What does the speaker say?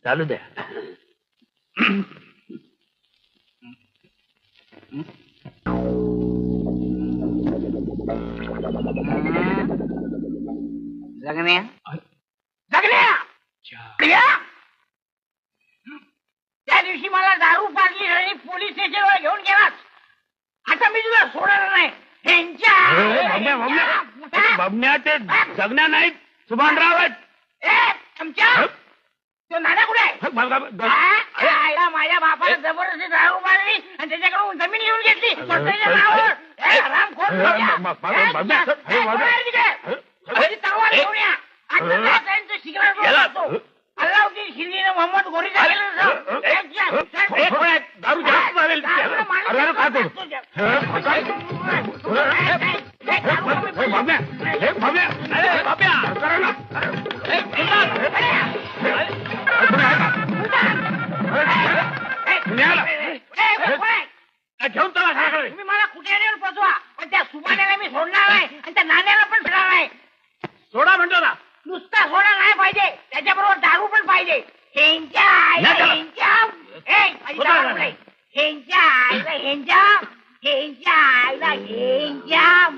चालू द्या. जगण्या जगण्या त्या दिवशी मला दारू पाजली आणि पोलीस स्टेशनवर घेऊन गेलास. आता मी तुला सोडणार नाही. बबन्या ते जगण्या नाहीत, सुभानराव आहेत. तो नाना कुठे आहे? माझ्या बापाला जबरदस्ती दारू पाजली आणि त्याच्याकडून जमीन घेऊन घेतली. अल्लाउद्दीन खिलजीने मोहम्मद घोरीचा दारू जास्त झालेल. घेऊन चला. तुम्ही मला कुठे नेऊन पोचवा, पण त्या सुमान्याला मी सोडणार नाही आणि त्या नाण्याला पण सोडणार नाही. सोडा म्हणतो ना. नुसता सोडा नाही पाहिजे, त्याच्याबरोबर दारू पण पाहिजे. हेंच्या आईला हेंच्या आईला हेंच्या